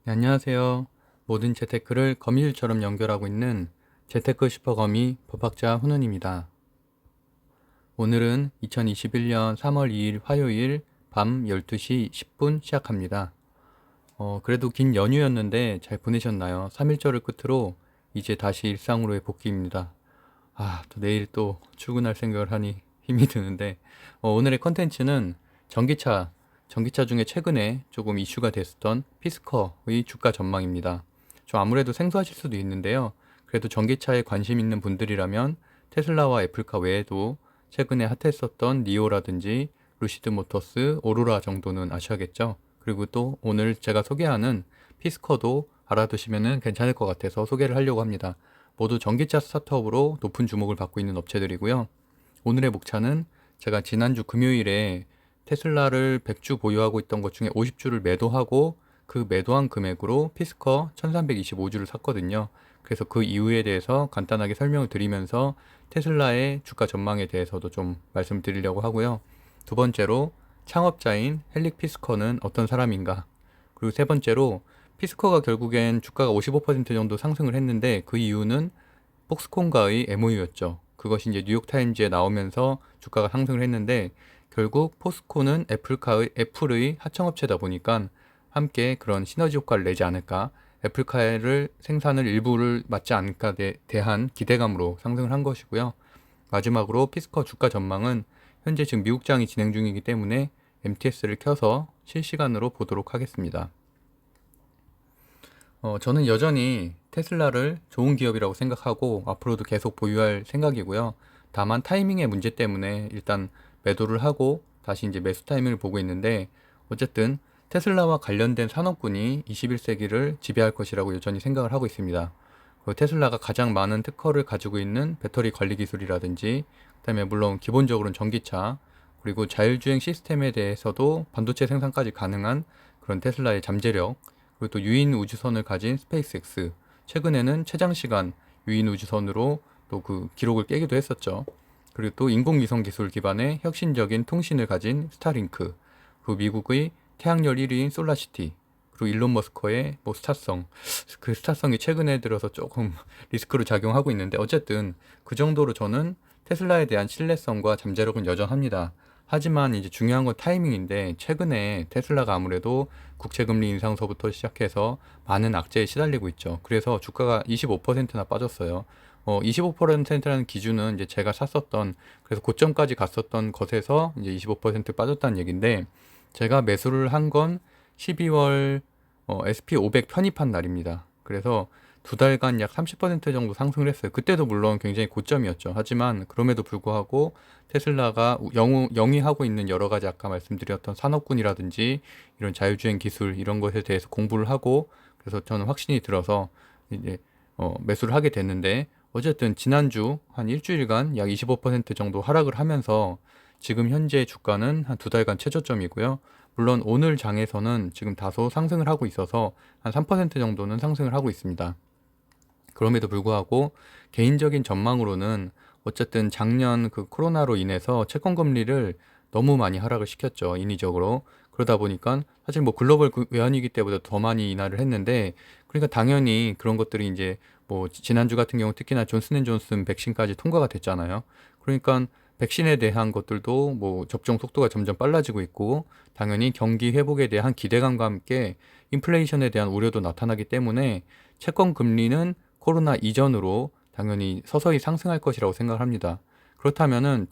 네, 안녕하세요. 모든 재테크를 거미줄처럼 연결하고 있는 재테크 슈퍼거미 법학자 훈훈입니다. 오늘은 2021년 3월 2일 화요일 밤 12시 10분 시작합니다. 그래도 긴 연휴였는데 잘 보내셨나요? 3일절을 끝으로 이제 다시 일상으로의 복귀입니다. 또 내일 또 출근할 생각을 하니 힘이 드는데, 오늘의 컨텐츠는 전기차, 전기차 중에 최근에 조금 이슈가 됐었던 피스커의 주가 전망입니다. 좀 아무래도 생소하실 수도 있는데요. 그래도 전기차에 관심 있는 분들이라면 테슬라와 애플카 외에도 최근에 핫했었던 니오라든지 루시드 모터스, 오로라 정도는 아셔야겠죠. 그리고 또 오늘 제가 소개하는 피스커도 알아두시면 괜찮을 것 같아서 소개를 하려고 합니다. 모두 전기차 스타트업으로 높은 주목을 받고 있는 업체들이고요. 오늘의 목차는 제가 지난주 금요일에 테슬라를 100주 보유하고 있던 것 중에 50주를 매도하고 그 매도한 금액으로 피스커 1325주를 샀거든요. 그래서 그 이유에 대해서 간단하게 설명을 드리면서 테슬라의 주가 전망에 대해서도 좀 말씀드리려고 하고요. 두 번째로 창업자인 헬릭 피스커는 어떤 사람인가? 그리고 세 번째로 피스커가 결국엔 주가가 55% 정도 상승을 했는데 그 이유는 폭스콘과의 MOU였죠. 그것이 이제 뉴욕타임즈에 나오면서 주가가 상승을 했는데 결국 포스코는 애플의 하청업체다 보니까 함께 그런 시너지 효과를 내지 않을까, 애플카를 생산을 일부를 맡지 않을까 대한 기대감으로 상승을 한 것이고요. 마지막으로 피스커 주가 전망은 현재 지금 미국장이 진행 중이기 때문에 MTS를 켜서 실시간으로 보도록 하겠습니다. 저는 여전히 테슬라를 좋은 기업이라고 생각하고 앞으로도 계속 보유할 생각이고요. 다만 타이밍의 문제 때문에 일단 매도를 하고 다시 이제 매수 타이밍을 보고 있는데, 어쨌든 테슬라와 관련된 산업군이 21세기를 지배할 것이라고 여전히 생각을 하고 있습니다. 테슬라가 가장 많은 특허를 가지고 있는 배터리 관리 기술이라든지, 그다음에 물론 기본적으로는 전기차, 그리고 자율주행 시스템에 대해서도 반도체 생산까지 가능한 그런 테슬라의 잠재력, 그리고 또 유인 우주선을 가진 스페이스X, 최근에는 최장 시간 유인 우주선으로 또 그 기록을 깨기도 했었죠. 그리고 또 인공위성 기술 기반의 혁신적인 통신을 가진 스타링크, 그리고 미국의 태양열 1위인 솔라시티, 그리고 일론 머스커의 뭐 스타성, 그 스타성이 최근에 들어서 조금 리스크로 작용하고 있는데, 어쨌든 그 정도로 저는 테슬라에 대한 신뢰성과 잠재력은 여전합니다. 하지만 이제 중요한 건 타이밍인데, 최근에 테슬라가 아무래도 국채금리 인상서부터 시작해서 많은 악재에 시달리고 있죠. 그래서 주가가 25%나 빠졌어요. 25%라는 기준은 이제 제가 샀었던, 그래서 고점까지 갔었던 것에서 이제 25% 빠졌다는 얘기인데, 제가 매수를 한 건 12월 SP500 편입한 날입니다. 그래서 두 달간 약 30% 정도 상승을 했어요. 그때도 물론 굉장히 고점이었죠. 하지만 그럼에도 불구하고 테슬라가 영위하고 있는 여러 가지 아까 말씀드렸던 산업군이라든지 이런 자율주행 기술 이런 것에 대해서 공부를 하고, 그래서 저는 확신이 들어서 이제 매수를 하게 됐는데, 어쨌든 지난주 한 일주일간 약 25% 정도 하락을 하면서 지금 현재 주가는 한 두 달간 최저점이고요. 물론 오늘 장에서는 지금 다소 상승을 하고 있어서 한 3% 정도는 상승을 하고 있습니다. 그럼에도 불구하고 개인적인 전망으로는 어쨌든 작년 그 코로나로 인해서 채권 금리를 너무 많이 하락을 시켰죠, 인위적으로. 그러다 보니까 사실 뭐 글로벌 외환위기 때보다 더 많이 인하를 했는데, 그러니까 당연히 그런 것들이 이제 뭐 지난주 같은 경우 특히나 존슨앤존슨 백신까지 통과가 됐잖아요. 그러니까 백신에 대한 것들도 뭐 접종 속도가 점점 빨라지고 있고, 당연히 경기 회복에 대한 기대감과 함께 인플레이션에 대한 우려도 나타나기 때문에 채권 금리는 코로나 이전으로 당연히 서서히 상승할 것이라고 생각합니다. 그렇다면은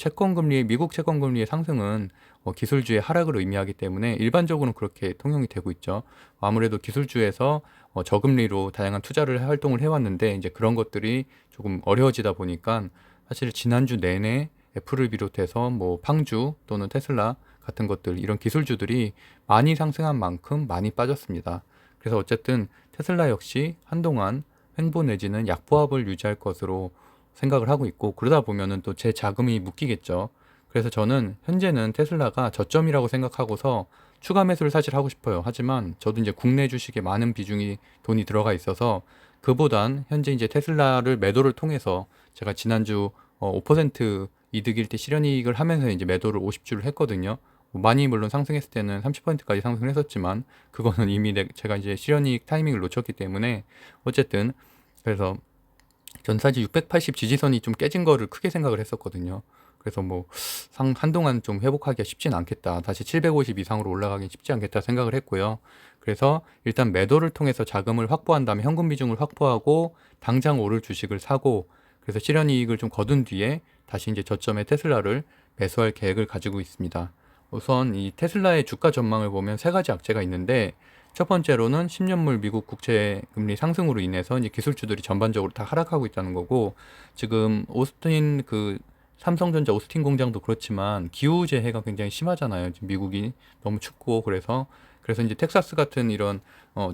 미국 채권 금리의 상승은 기술주의 하락을 의미하기 때문에 일반적으로는 그렇게 통용이 되고 있죠. 아무래도 기술주에서 저금리로 다양한 투자를 활동을 해왔는데, 이제 그런 것들이 조금 어려워지다 보니까 사실 지난주 내내 애플을 비롯해서 뭐 팡주 또는 테슬라 같은 것들, 이런 기술주들이 많이 상승한 만큼 많이 빠졌습니다. 그래서 어쨌든 테슬라 역시 한동안 횡보 내지는 약보합을 유지할 것으로 생각을 하고 있고, 그러다 보면은 또 제 자금이 묶이겠죠. 그래서 저는 현재는 테슬라가 저점이라고 생각하고서 추가 매수를 사실 하고 싶어요. 하지만 저도 이제 국내 주식에 많은 비중이 돈이 들어가 있어서 그보단 현재 이제 테슬라를 매도를 통해서 제가 지난주 5% 이득일 때 실현이익을 하면서 이제 매도를 50주를 했거든요. 많이 물론 상승했을 때는 30%까지 상승을 했었지만 그거는 이미 제가 이제 실현이익 타이밍을 놓쳤기 때문에 어쨌든 그래서 전사지 680 지지선이 좀 깨진 거를 크게 생각을 했었거든요. 그래서 뭐 한동안 좀 회복하기가 쉽진 않겠다. 다시 750 이상으로 올라가긴 쉽지 않겠다 생각을 했고요. 그래서 일단 매도를 통해서 자금을 확보한 다음에 현금 비중을 확보하고 당장 오를 주식을 사고 그래서 실현이익을 좀 거둔 뒤에 다시 이제 저점에 테슬라를 매수할 계획을 가지고 있습니다. 우선 이 테슬라의 주가 전망을 보면 세 가지 악재가 있는데 첫 번째로는 10년물 미국 국채 금리 상승으로 인해서 이제 기술주들이 전반적으로 다 하락하고 있다는 거고 지금 오스틴 삼성전자 오스틴 공장도 그렇지만 기후 재해가 굉장히 심하잖아요. 지금 미국이 너무 춥고 그래서 이제 텍사스 같은 이런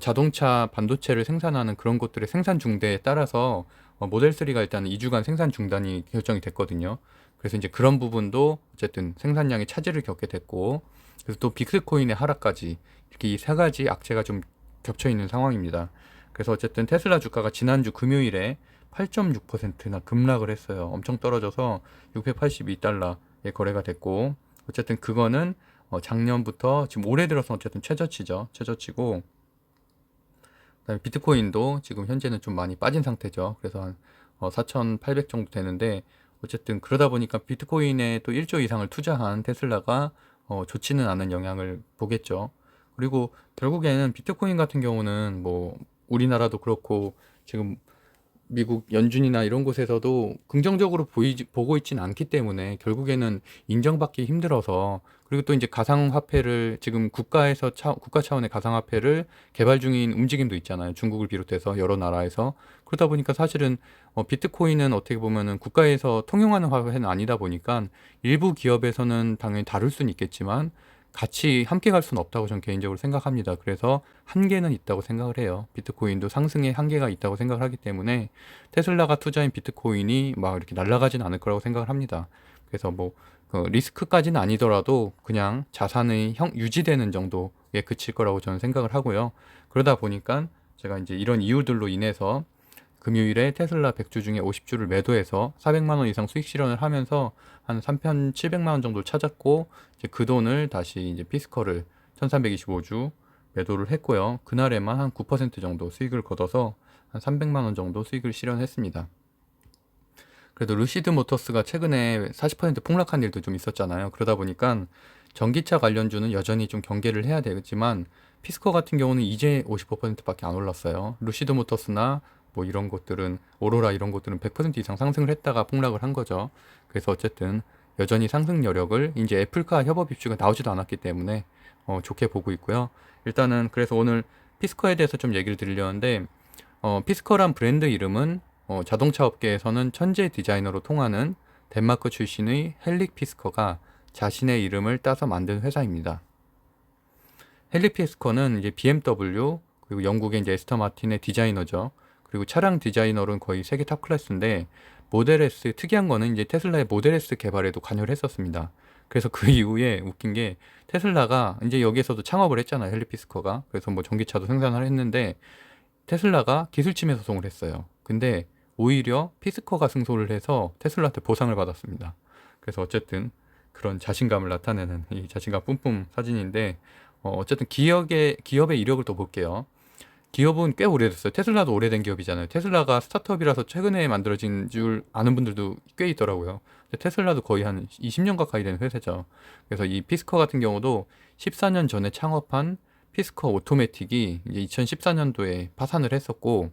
자동차 반도체를 생산하는 그런 곳들의 생산 중대에 따라서 모델 3가 일단 2주간 생산 중단이 결정이 됐거든요. 그래서 이제 그런 부분도 어쨌든 생산량이 차질을 겪게 됐고 그래서 또 빅스코인의 하락까지 이렇게 이 세 가지 악재가 좀 겹쳐 있는 상황입니다. 그래서 어쨌든 테슬라 주가가 지난주 금요일에 8.6%나 급락을 했어요. 엄청 떨어져서 682달러에 거래가 됐고 어쨌든 그거는 작년부터 지금 올해 들어서 어쨌든 최저치죠. 최저치고 그다음에 비트코인도 지금 현재는 좀 많이 빠진 상태죠. 그래서 한 4,800 정도 되는데 어쨌든 그러다 보니까 비트코인에 또 1조 이상을 투자한 테슬라가 좋지는 않은 영향을 보겠죠. 그리고 결국에는 비트코인 같은 경우는 뭐 우리나라도 그렇고 지금 미국 연준이나 이런 곳에서도 긍정적으로 보고 있지는 않기 때문에 결국에는 인정받기 힘들어서 그리고 또 이제 가상화폐를 지금 국가 차원의 가상화폐를 개발 중인 움직임도 있잖아요. 중국을 비롯해서 여러 나라에서 그러다 보니까 사실은 비트코인은 어떻게 보면은 국가에서 통용하는 화폐는 아니다 보니까 일부 기업에서는 당연히 다룰 수는 있겠지만 같이 함께 갈 수는 없다고 저는 개인적으로 생각합니다. 그래서 한계는 있다고 생각을 해요. 비트코인도 상승의 한계가 있다고 생각을 하기 때문에 테슬라가 투자인 비트코인이 막 이렇게 날아가진 않을 거라고 생각을 합니다. 그래서 뭐 리스크까지는 아니더라도 그냥 자산의 유지되는 정도에 그칠 거라고 저는 생각을 하고요. 그러다 보니까 제가 이제 이런 이유들로 인해서 금요일에 테슬라 100주 중에 50주를 매도해서 400만 원 이상 수익 실현을 하면서 한 3,700만 원 정도 찾았고 이제 그 돈을 다시 이제 피스커를 1,325주 매도를 했고요. 그날에만 한 9% 정도 수익을 거둬서 한 300만 원 정도 수익을 실현했습니다. 그래도 루시드 모터스가 최근에 40% 폭락한 일도 좀 있었잖아요. 그러다 보니까 전기차 관련주는 여전히 좀 경계를 해야 되겠지만 피스커 같은 경우는 이제 55%밖에 안 올랐어요. 루시드 모터스나 뭐 이런 것들은 오로라 이런 것들은 100% 이상 상승을 했다가 폭락을 한 거죠. 그래서 어쨌든 여전히 상승 여력을 이제 애플카 협업 입주가 나오지도 않았기 때문에 좋게 보고 있고요. 일단은 그래서 오늘 피스커에 대해서 좀 얘기를 드리려는데 피스커란 브랜드 이름은 자동차 업계에서는 천재 디자이너로 통하는 덴마크 출신의 헬릭 피스커가 자신의 이름을 따서 만든 회사입니다. 헬릭 피스커는 이제 BMW 그리고 영국의 이제 에스터 마틴의 디자이너죠. 그리고 차량 디자이너로는 거의 세계 탑 클래스인데 모델 S 특이한 거는 이제 테슬라의 모델 S 개발에도 관여를 했었습니다. 그래서 그 이후에 웃긴 게 테슬라가 이제 여기에서도 창업을 했잖아요. 헬릭 피스커가. 그래서 뭐 전기차도 생산을 했는데 테슬라가 기술침해 소송을 했어요. 근데 오히려 피스커가 승소를 해서 테슬라한테 보상을 받았습니다. 그래서 어쨌든 그런 자신감을 나타내는 이 자신감 뿜뿜 사진인데 어쨌든 기업의 이력을 또 볼게요. 기업은 꽤 오래됐어요. 테슬라도 오래된 기업이잖아요. 테슬라가 스타트업이라서 최근에 만들어진 줄 아는 분들도 꽤 있더라고요. 근데 테슬라도 거의 한 20년 가까이 된 회사죠. 그래서 이 피스커 같은 경우도 14년 전에 창업한 피스커 오토매틱이 이제 2014년도에 파산을 했었고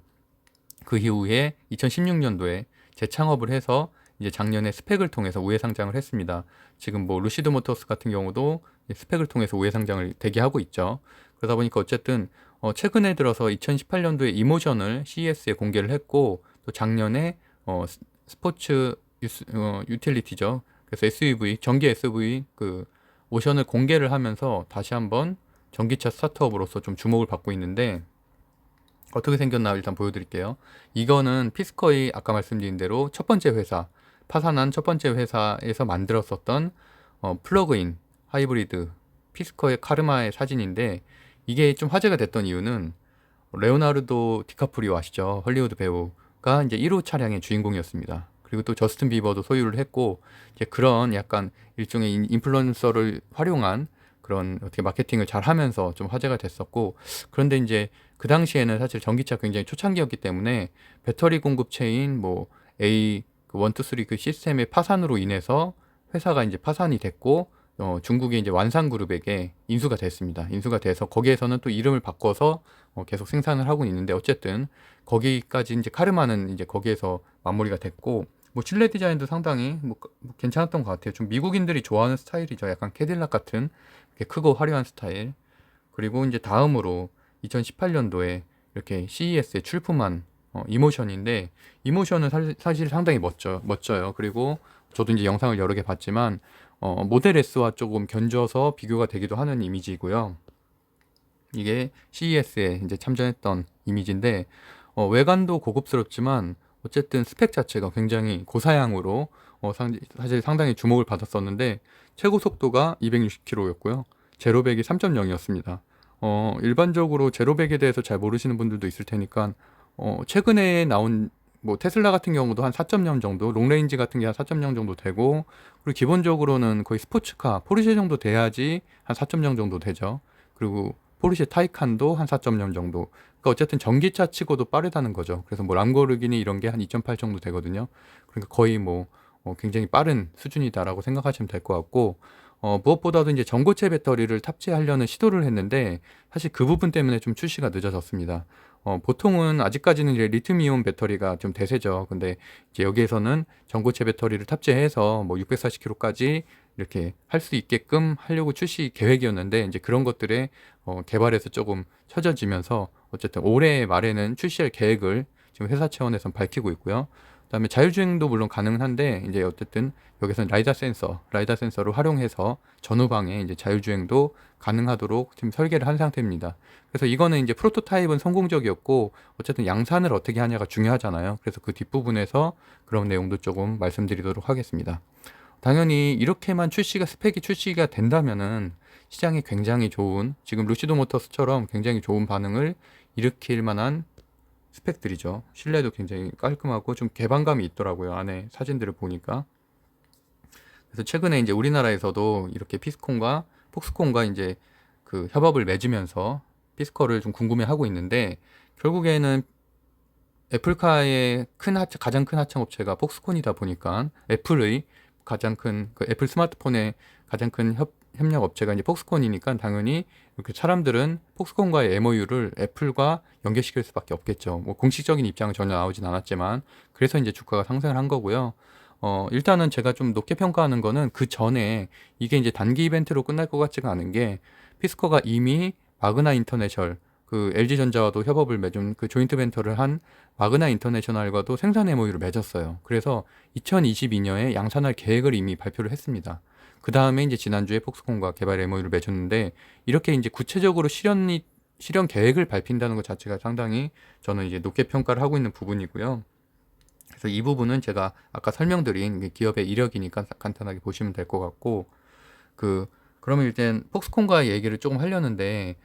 그 이후에 2016년도에 재창업을 해서 이제 작년에 스펙을 통해서 우회 상장을 했습니다. 지금 뭐 루시드 모터스 같은 경우도 스펙을 통해서 우회 상장을 대기하고 있죠. 그러다 보니까 어쨌든 최근에 들어서 2018년도에 이모션을 CES에 공개를 했고 또 작년에 스포츠 유틸리티죠. 그래서 SUV 전기 SUV 그 오션을 공개를 하면서 다시 한번 전기차 스타트업으로서 좀 주목을 받고 있는데 어떻게 생겼나 일단 보여드릴게요. 이거는 피스커의 아까 말씀드린 대로 첫 번째 회사, 파산한 첫 번째 회사에서 만들었었던 플러그인 하이브리드 피스커의 카르마의 사진인데 이게 좀 화제가 됐던 이유는 레오나르도 디카프리오 아시죠? 헐리우드 배우가 이제 1호 차량의 주인공이었습니다. 그리고 또 저스틴 비버도 소유를 했고 이제 그런 약간 일종의 인플루언서를 활용한 그런 어떻게 마케팅을 잘 하면서 좀 화제가 됐었고, 그런데 이제 그 당시에는 사실 전기차 굉장히 초창기였기 때문에 배터리 공급 체인 뭐 A 그 1, 2, 3 그 시스템의 파산으로 인해서 회사가 이제 파산이 됐고, 중국의 이제 완산그룹에게 인수가 됐습니다. 인수가 돼서 거기에서는 또 이름을 바꿔서 계속 생산을 하고 있는데, 어쨌든 거기까지 이제 카르마는 이제 거기에서 마무리가 됐고, 뭐 실내 디자인도 상당히 뭐 괜찮았던 것 같아요. 좀 미국인들이 좋아하는 스타일이죠. 약간 캐딜락 같은 이렇게 크고 화려한 스타일. 그리고 이제 다음으로 2018년도에 이렇게 CES에 출품한 이모션인데, 이모션은 사실 상당히 멋져요. 그리고 저도 이제 영상을 여러 개 봤지만 모델 S와 조금 견줘서 비교가 되기도 하는 이미지이고요. 이게 CES에 이제 참전했던 이미지인데, 외관도 고급스럽지만 어쨌든 스펙 자체가 굉장히 고사양으로 사실 상당히 주목을 받았었는데, 최고 속도가 260km였고요. 제로백이 3.0이었습니다. 일반적으로 제로백에 대해서 잘 모르시는 분들도 있을 테니까, 최근에 나온 뭐 테슬라 같은 경우도 한 4.0 정도, 롱레인지 같은 게 한 4.0 정도 되고, 그리고 기본적으로는 거의 스포츠카, 포르쉐 정도 돼야지 한 4.0 정도 되죠. 그리고 포르쉐 타이칸도 한 4.0 정도. 그러니까 어쨌든 전기차 치고도 빠르다는 거죠. 그래서 뭐 람보르기니 이런 게 한 2.8 정도 되거든요. 그러니까 거의 뭐 굉장히 빠른 수준이다라고 생각하시면 될 것 같고, 무엇보다도 이제 전고체 배터리를 탑재하려는 시도를 했는데, 사실 그 부분 때문에 좀 출시가 늦어졌습니다. 보통은 아직까지는 이제 리튬이온 배터리가 좀 대세죠. 근데 이제 여기에서는 전고체 배터리를 탑재해서 뭐 640km까지 이렇게 할 수 있게끔 하려고 출시 계획이었는데, 이제 그런 것들에 개발에서 조금 처져지면서 어쨌든 올해 말에는 출시할 계획을 지금 회사 차원에선 밝히고 있고요. 그다음에 자율주행도 물론 가능은 한데, 이제 어쨌든 여기서는 라이다 센서를 활용해서 전후방에 이제 자율주행도 가능하도록 지금 설계를 한 상태입니다. 그래서 이거는 이제 프로토타입은 성공적이었고, 어쨌든 양산을 어떻게 하냐가 중요하잖아요. 그래서 그 뒷부분에서 그런 내용도 조금 말씀드리도록 하겠습니다. 당연히 이렇게만 스펙이 출시가 된다면은 시장에 굉장히 좋은, 지금 루시드 모터스처럼 굉장히 좋은 반응을 일으킬 만한 스펙들이죠. 실내도 굉장히 깔끔하고 좀 개방감이 있더라고요. 안에 사진들을 보니까. 그래서 최근에 이제 우리나라에서도 이렇게 피스콘과 폭스콘과 이제 그 협업을 맺으면서 피스커를 좀 궁금해하고 있는데, 결국에는 애플카의 가장 큰 하청업체가 폭스콘이다 보니까 애플의 가장 큰 그 애플 스마트폰의 가장 큰 협력 업체가 이제 폭스콘이니까, 당연히 이렇게 사람들은 폭스콘과의 MOU를 애플과 연계시킬 수밖에 없겠죠. 뭐 공식적인 입장은 전혀 나오진 않았지만, 그래서 이제 주가가 상승을 한 거고요. 일단은 제가 좀 높게 평가하는 거는, 그 전에 이게 이제 단기 이벤트로 끝날 것 같지가 않은 게, 피스커가 이미 마그나 인터내셔널, 그 LG전자와도 협업을 맺은 그 조인트 벤처를 한 마그나 인터내셔널과도 생산 MOU를 맺었어요. 그래서 2022년에 양산할 계획을 이미 발표를 했습니다. 그 다음에 이제 지난주에 폭스콘과 개발 MOU를 맺었는데, 이렇게 이제 구체적으로 실현 계획을 밝힌다는 것 자체가 상당히 저는 이제 높게 평가를 하고 있는 부분이고요. 그래서 이 부분은 제가 아까 설명드린 기업의 이력이니까 간단하게 보시면 될 것 같고, 그러면 일단 폭스콘과 얘기를 조금 하려는데,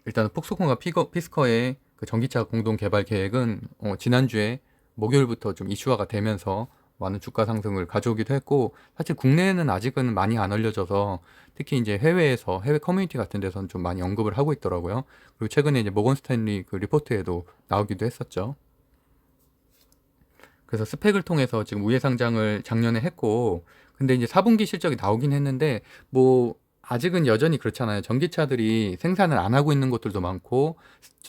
일단 폭스콘과 피스커의 그 전기차 공동 개발 계획은 지난주에 목요일부터 좀 이슈화가 되면서 많은 주가 상승을 가져오기도 했고, 사실 국내에는 아직은 많이 안 알려져서, 특히 이제 해외 커뮤니티 같은 데서는 좀 많이 언급을 하고 있더라고요. 그리고 최근에 이제 모건 스탠리 그 리포트에도 나오기도 했었죠. 그래서 스펙을 통해서 지금 우회 상장을 작년에 했고, 근데 이제 4분기 실적이 나오긴 했는데, 뭐 아직은 여전히 그렇잖아요. 전기차들이 생산을 안 하고 있는 것들도 많고,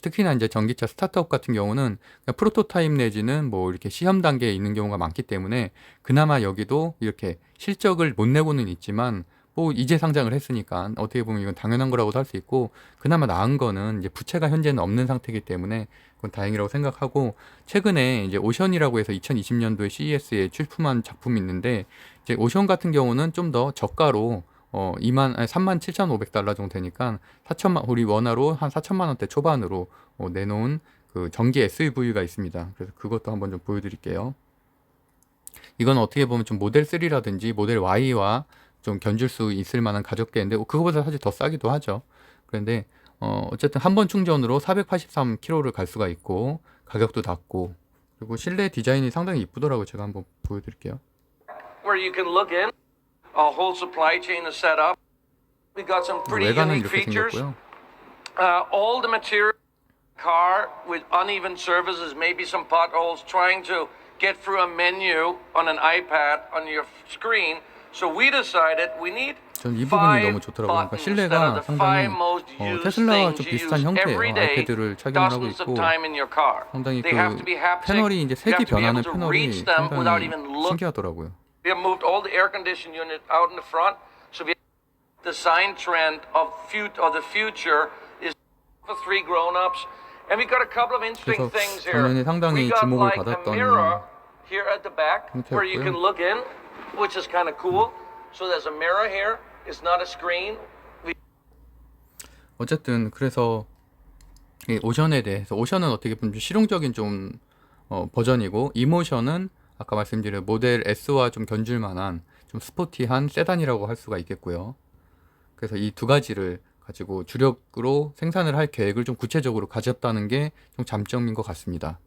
특히나 이제 전기차 스타트업 같은 경우는 그냥 프로토타입 내지는 뭐 이렇게 시험 단계에 있는 경우가 많기 때문에, 그나마 여기도 이렇게 실적을 못 내고는 있지만, 뭐 이제 상장을 했으니까 어떻게 보면 이건 당연한 거라고도 할 수 있고, 그나마 나은 거는 이제 부채가 현재는 없는 상태이기 때문에 그건 다행이라고 생각하고, 최근에 이제 오션이라고 해서 2020년도에 CES에 출품한 작품이 있는데, 이제 오션 같은 경우는 좀 더 저가로 37,500달러 정도 되니까, 우리 원화로 한 4천만 원대 초반으로 내놓은 그 전기 SUV가 있습니다. 그래서 그것도 한번 좀 보여드릴게요. 이건 어떻게 보면 좀 모델 3라든지 모델 Y와 좀 견줄 수 있을 만한 가격대인데, 그거보다 사실 더 싸기도 하죠. 그런데 어쨌든 한 번 충전으로 483km를 갈 수가 있고, 가격도 낮고, 그리고 실내 디자인이 상당히 이쁘더라고요. 제가 한번 보여드릴게요. where you can look in. a whole supply chain is set up. We got some pretty 외관은 unique 이렇게 features. 생겼고요. All the material car with uneven surfaces, maybe some potholes, trying to get through a menu on an iPad on your screen. So we decided we need 전 이 부분이 너무 좋더라고요. 그러니까 buttons that are 실내가 the five 상당히 most used 테슬라와 things 좀 you 비슷한 use 형태예요. every day, 아이패드를 착용을 하고 dozens of 있고 time in your car. 상당히 They have to 그 be haptic. 패널이 이제 You 색이 have to be able 변하는 to 패널이 reach them without 상당히 even looking. 신기하더라고요. We have moved all the air condition unit out in the front, so we design trend of the future is for three grown-ups, and we got a couple of interesting 그래서 things here. 작년에 상당히 We got 주목을 like a 받았던 mirror here at the back where you can 형태였고요. look in, which is kind of cool. So there's a mirror here. It's not a screen. 어쨌든 그래서 이 오션에 대해서 오션은 어떻게 보면 좀 실용적인 좀 버전이고 이모션은 아까 말씀드린 모델 S와 좀 견줄 만한 좀 스포티한 세단이라고 할 수가 있겠고요. 그래서 이 두 가지를 가지고 주력으로 생산을 할 계획을 좀 구체적으로 가졌다는 게 좀 장점인 것 같습니다.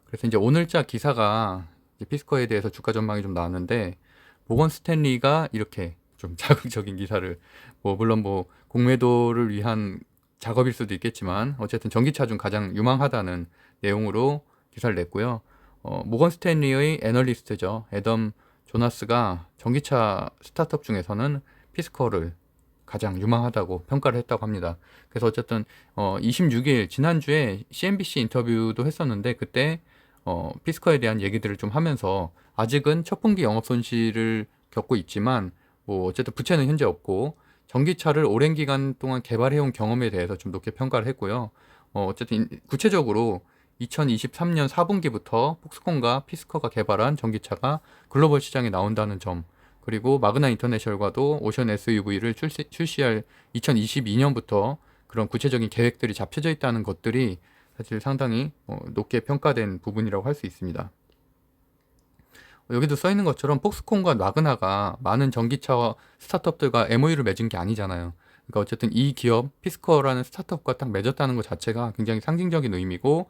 그래서 이제 오늘자 기사가 이제 피스커에 대해서 주가 전망이 좀 나왔는데 모건 스탠리가 이렇게 좀 자극적인 기사를 물론 공매도를 위한 작업일 수도 있겠지만 어쨌든 전기차 중 가장 유망하다는 내용으로 기사를 냈고요. 모건 스탠리의 애널리스트죠. 애덤 조나스가 전기차 스타트업 중에서는 피스커를 가장 유망하다고 평가를 했다고 합니다. 그래서 어쨌든 26일 지난주에 CNBC 인터뷰도 했었는데 그때 피스커에 대한 얘기들을 좀 하면서 아직은 첫 분기 영업 손실을 겪고 있지만 어쨌든 부채는 현재 없고 전기차를 오랜 기간 동안 개발해온 경험에 대해서 좀 높게 평가를 했고요. 어쨌든 구체적으로 2023년 4분기부터 폭스콘과 피스커가 개발한 전기차가 글로벌 시장에 나온다는 점, 그리고 마그나 인터내셔널과도 오션 SUV를 출시할 2022년부터 그런 구체적인 계획들이 잡혀져 있다는 것들이 사실 상당히 높게 평가된 부분이라고 할 수 있습니다. 여기도 써 있는 것처럼 폭스콘과 마그나가 많은 전기차 스타트업들과 MOU를 맺은 게 아니잖아요. 그러니까 어쨌든 이 기업 피스커라는 스타트업과 딱 맺었다는 것 자체가 굉장히 상징적인 의미고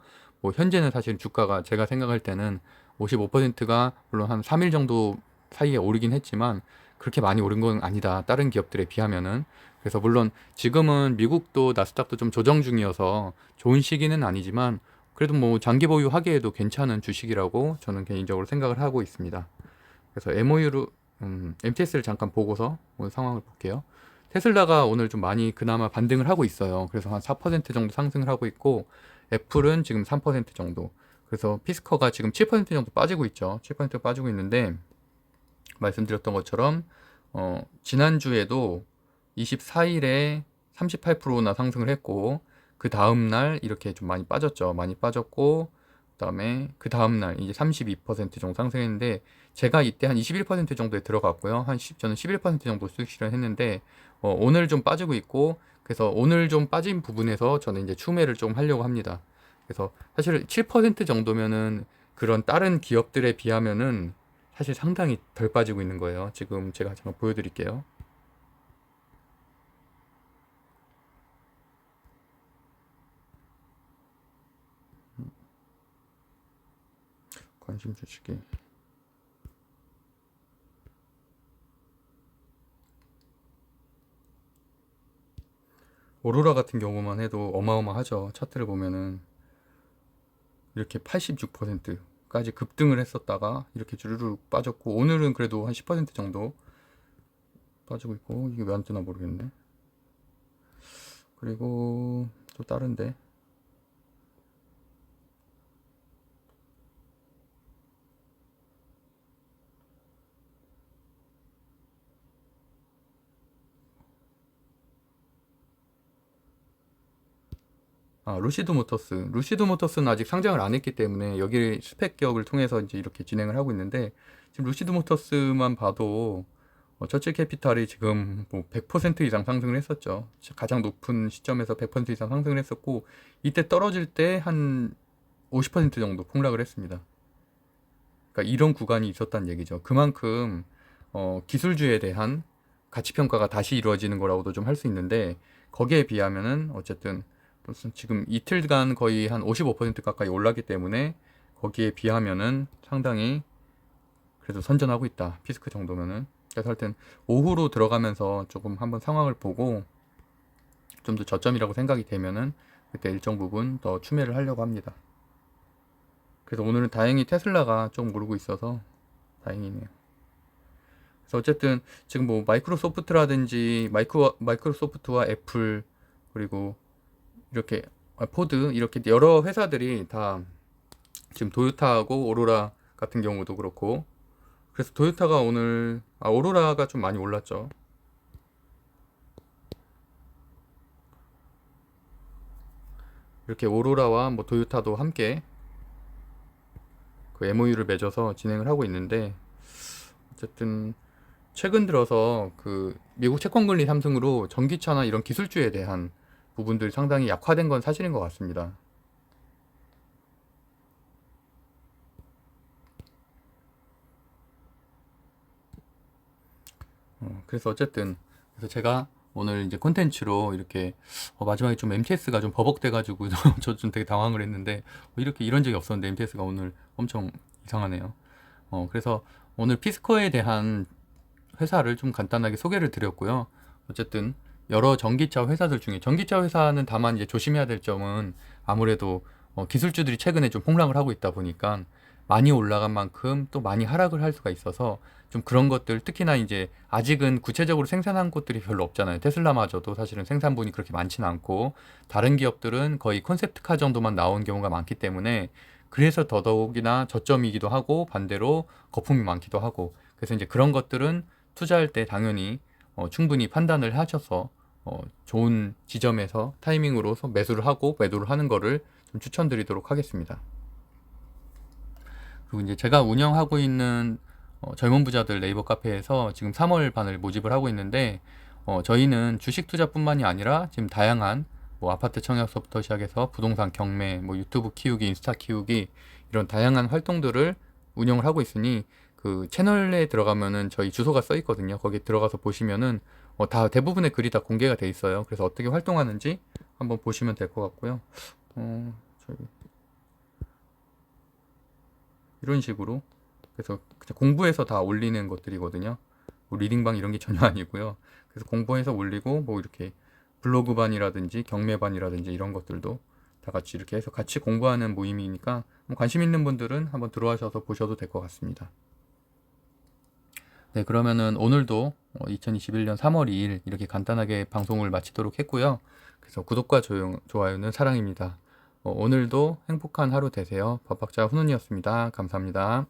현재는 사실 주가가 제가 생각할 때는 55%가 물론 한 3일 정도 사이에 오르긴 했지만 그렇게 많이 오른 건 아니다. 다른 기업들에 비하면은. 그래서 물론 지금은 미국도 나스닥도 좀 조정 중이어서 좋은 시기는 아니지만 그래도 장기 보유하기에도 괜찮은 주식이라고 저는 개인적으로 생각을 하고 있습니다. 그래서 MOU로 MTS를 잠깐 보고서 오늘 상황을 볼게요. 테슬라가 오늘 좀 많이 그나마 반등을 하고 있어요. 그래서 한 4% 정도 상승을 하고 있고 애플은 지금 3% 정도. 그래서 피스커가 지금 7% 정도 빠지고 있죠. 7% 빠지고 있는데 말씀드렸던 것처럼 지난주에도 24일에 38%나 상승을 했고 그 다음날 이렇게 좀 많이 빠졌죠. 많이 빠졌고 그다음에 그 다음날 이제 32% 정도 상승했는데 제가 이때 한 21% 정도에 들어갔고요. 저는 11% 정도 수익 실현했는데 오늘 좀 빠지고 있고 그래서 오늘 좀 빠진 부분에서 저는 이제 추매를 좀 하려고 합니다. 그래서 사실 7% 정도면은 그런 다른 기업들에 비하면은 사실 상당히 덜 빠지고 있는 거예요. 지금 제가 잠깐 보여드릴게요. 관심 주식이 오로라 같은 경우만 해도 어마어마하죠. 차트를 보면은 이렇게 86%까지 급등을 했었다가 이렇게 주르륵 빠졌고 오늘은 그래도 한 10% 정도 빠지고 있고 이게 왜 안 뜨나 모르겠네. 그리고 또 다른데 루시드 모터스는 아직 상장을 안 했기 때문에 여기 스펙 기업을 통해서 이제 이렇게 진행을 하고 있는데 지금 루시드 모터스만 봐도 저축 캐피탈이 지금 100% 이상 상승을 했었죠. 가장 높은 시점에서 100% 이상 상승을 했었고 이때 떨어질 때 한 50% 정도 폭락을 했습니다. 그러니까 이런 구간이 있었다는 얘기죠. 그만큼 기술주에 대한 가치 평가가 다시 이루어지는 거라고도 좀 할 수 있는데 거기에 비하면은 어쨌든 지금 이틀간 거의 한 55% 가까이 올랐기 때문에 거기에 비하면은 상당히 그래도 선전하고 있다. 피스크 정도면은 그래서 하여튼 오후로 들어가면서 조금 한번 상황을 보고 좀 더 저점이라고 생각이 되면은 그때 일정 부분 더 추매를 하려고 합니다. 그래서 오늘은 다행히 테슬라가 좀 오르고 있어서 다행이네요. 그래서 어쨌든 지금 뭐 마이크로소프트라든지 마이크로소프트와 애플 그리고 이렇게 포드 이렇게 여러 회사들이 다 지금 도요타하고 오로라 같은 경우도 그렇고 그래서 도요타가 오늘 오로라가 좀 많이 올랐죠. 이렇게 오로라와 뭐 도요타도 함께 그 MOU를 맺어서 진행을 하고 있는데 어쨌든 최근 들어서 그 미국 채권금리 상승으로 전기차나 이런 기술주에 대한 부분들이 상당히 약화된 건 사실인 것 같습니다. 그래서 어쨌든 그래서 제가 오늘 이제 콘텐츠로 이렇게 마지막에 좀 MTS가 좀 버벅대가지고 저 좀 되게 당황을 했는데 이렇게 이런 적이 없었는데 MTS가 오늘 엄청 이상하네요. 그래서 오늘 피스코에 대한 회사를 좀 간단하게 소개를 드렸고요. 어쨌든 여러 전기차 회사들 중에 전기차 회사는 다만 이제 조심해야 될 점은 아무래도 기술주들이 최근에 좀 폭락을 하고 있다 보니까 많이 올라간 만큼 또 많이 하락을 할 수가 있어서 좀 그런 것들 특히나 이제 아직은 구체적으로 생산한 곳들이 별로 없잖아요. 테슬라마저도 사실은 생산분이 그렇게 많지는 않고 다른 기업들은 거의 컨셉트카 정도만 나온 경우가 많기 때문에 그래서 더더욱이나 저점이기도 하고 반대로 거품이 많기도 하고 그래서 이제 그런 것들은 투자할 때 당연히 충분히 판단을 하셔서 좋은 지점에서 타이밍으로 매수를 하고 매도를 하는 거를 좀 추천드리도록 하겠습니다. 그리고 이제 제가 운영하고 있는 젊은 부자들 네이버 카페에서 지금 3월 반을 모집을 하고 있는데 저희는 주식 투자뿐만이 아니라 지금 다양한 뭐 아파트 청약서부터 시작해서 부동산 경매, 뭐 유튜브 키우기, 인스타 키우기 이런 다양한 활동들을 운영을 하고 있으니 그 채널에 들어가면은 저희 주소가 써 있거든요. 거기 들어가서 보시면은 다 대부분의 글이 다 공개가 돼 있어요. 그래서 어떻게 활동하는지 한번 보시면 될 것 같고요. 저기 이런 식으로 그래서 그냥 공부해서 다 올리는 것들이거든요. 뭐 리딩방 이런 게 전혀 아니고요. 그래서 공부해서 올리고 뭐 이렇게 블로그반이라든지 경매반이라든지 이런 것들도 다 같이 이렇게 해서 같이 공부하는 모임이니까 뭐 관심 있는 분들은 한번 들어와셔서 보셔도 될 것 같습니다. 네, 그러면은 오늘도 2021년 3월 2일 이렇게 간단하게 방송을 마치도록 했고요. 그래서 구독과 좋아요는 사랑입니다. 오늘도 행복한 하루 되세요. 법학자 훈훈이었습니다. 감사합니다.